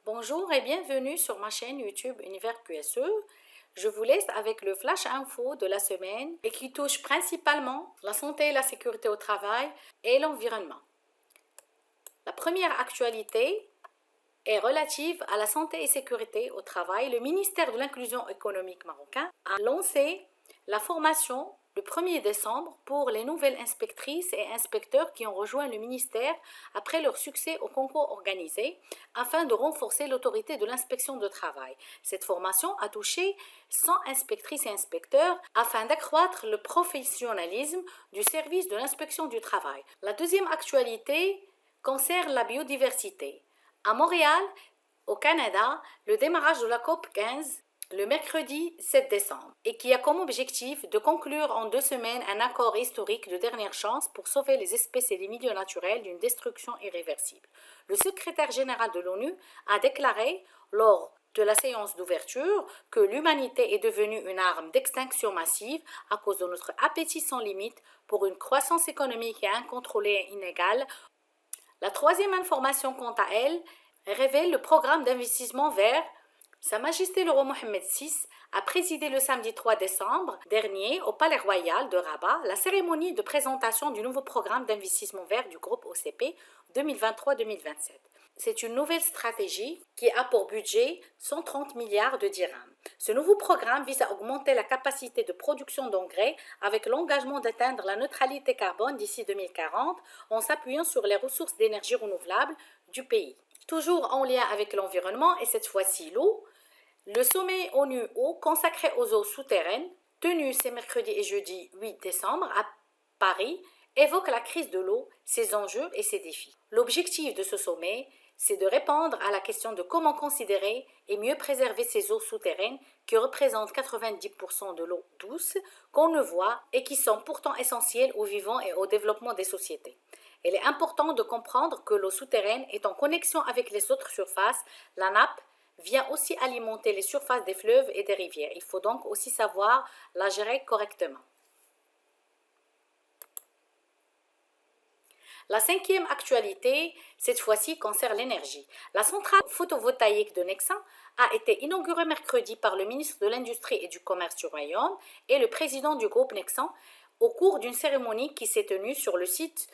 Bonjour et bienvenue sur ma chaîne YouTube Univers QSE. Je vous laisse avec le flash info de la semaine et qui touche principalement la santé et la sécurité au travail et l'environnement. La première actualité est relative à la santé et sécurité au travail. Le ministère de l'Inclusion économique marocain a lancé la formation le 1er décembre pour les nouvelles inspectrices et inspecteurs qui ont rejoint le ministère après leur succès au concours organisé afin de renforcer l'autorité de l'inspection de travail. Cette formation a touché 100 inspectrices et inspecteurs afin d'accroître le professionnalisme du service de l'inspection du travail. La deuxième actualité concerne la biodiversité. À Montréal, au Canada, le démarrage de la COP 15 le mercredi 7 décembre et qui a comme objectif de conclure en 2 semaines un accord historique de dernière chance pour sauver les espèces et les milieux naturels d'une destruction irréversible. Le secrétaire général de l'ONU a déclaré lors de la séance d'ouverture que l'humanité est devenue une arme d'extinction massive à cause de notre appétit sans limite pour une croissance économique et incontrôlée et inégale. La troisième information, quant à elle, révèle le programme d'investissement vert. Sa Majesté le roi Mohammed VI a présidé le samedi 3 décembre dernier au Palais Royal de Rabat la cérémonie de présentation du nouveau programme d'investissement vert du groupe OCP 2023-2027. C'est une nouvelle stratégie qui a pour budget 130 milliards de dirhams. Ce nouveau programme vise à augmenter la capacité de production d'engrais avec l'engagement d'atteindre la neutralité carbone d'ici 2040 en s'appuyant sur les ressources d'énergie renouvelables du pays. Toujours en lien avec l'environnement et cette fois-ci l'eau, le sommet ONU-Eau consacré aux eaux souterraines, tenu ces mercredi et jeudi 8 décembre à Paris, évoque la crise de l'eau, ses enjeux et ses défis. L'objectif de ce sommet, c'est de répondre à la question de comment considérer et mieux préserver ces eaux souterraines qui représentent 90% de l'eau douce qu'on ne voit et qui sont pourtant essentielles au vivant et au développement des sociétés. Il est important de comprendre que l'eau souterraine est en connexion avec les autres surfaces. La nappe vient aussi alimenter les surfaces des fleuves et des rivières. Il faut donc aussi savoir la gérer correctement. La cinquième actualité, cette fois-ci, concerne l'énergie. La centrale photovoltaïque de Nexans a été inaugurée mercredi par le ministre de l'Industrie et du Commerce du Royaume et le président du groupe Nexans au cours d'une cérémonie qui s'est tenue sur le site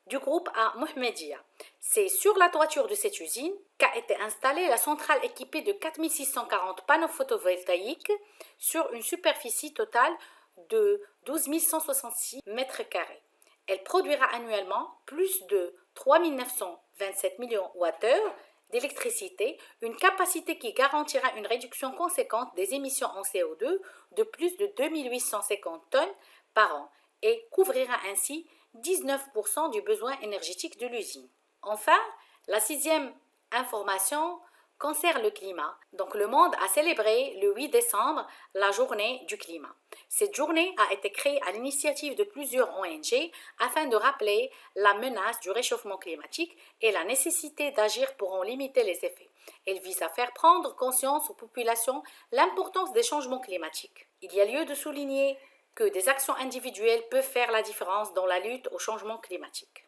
du groupe à Mohammedia. C'est sur la toiture de cette usine qu'a été installée la centrale équipée de 4640 panneaux photovoltaïques sur une superficie totale de 12 166 mètres carrés. Elle produira annuellement plus de 3 927 millions Wh d'électricité, une capacité qui garantira une réduction conséquente des émissions en CO2 de plus de 2 850 tonnes par an et couvrira ainsi 19% du besoin énergétique de l'usine. Enfin, la sixième information concerne le climat. Donc, le monde a célébré le 8 décembre la journée du climat. Cette journée a été créée à l'initiative de plusieurs ONG afin de rappeler la menace du réchauffement climatique et la nécessité d'agir pour en limiter les effets. Elle vise à faire prendre conscience aux populations l'importance des changements climatiques. Il y a lieu de souligner que des actions individuelles peuvent faire la différence dans la lutte au changement climatique.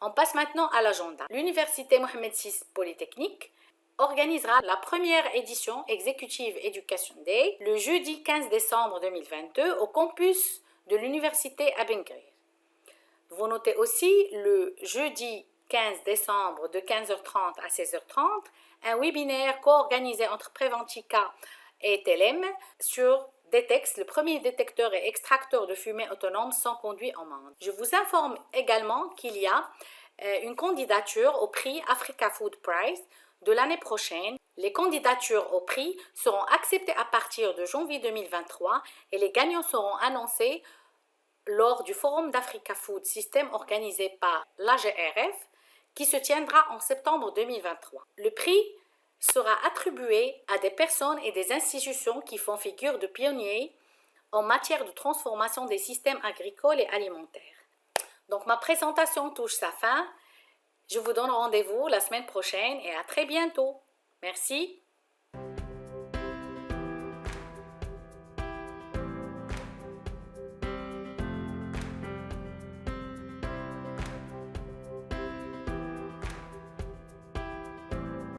On passe maintenant à l'agenda. L'Université Mohammed VI Polytechnique organisera la première édition Executive Education Day le jeudi 15 décembre 2022 au campus de l'Université à Ben Guerir. Vous notez aussi le jeudi 15 décembre de 15h30 à 16h30 un webinaire co-organisé entre Preventica et TLM sur Detex, le premier détecteur et extracteur de fumée autonome sans conduit en main. Je vous informe également qu'il y a une candidature au prix Africa Food Prize de l'année prochaine. Les candidatures au prix seront acceptées à partir de janvier 2023 et les gagnants seront annoncés lors du Forum d'Africa Food System organisé par l'AGRF qui se tiendra en septembre 2023. Le prix sera attribué à des personnes et des institutions qui font figure de pionniers en matière de transformation des systèmes agricoles et alimentaires. Donc ma présentation touche sa fin. Je vous donne rendez-vous la semaine prochaine et à très bientôt. Merci.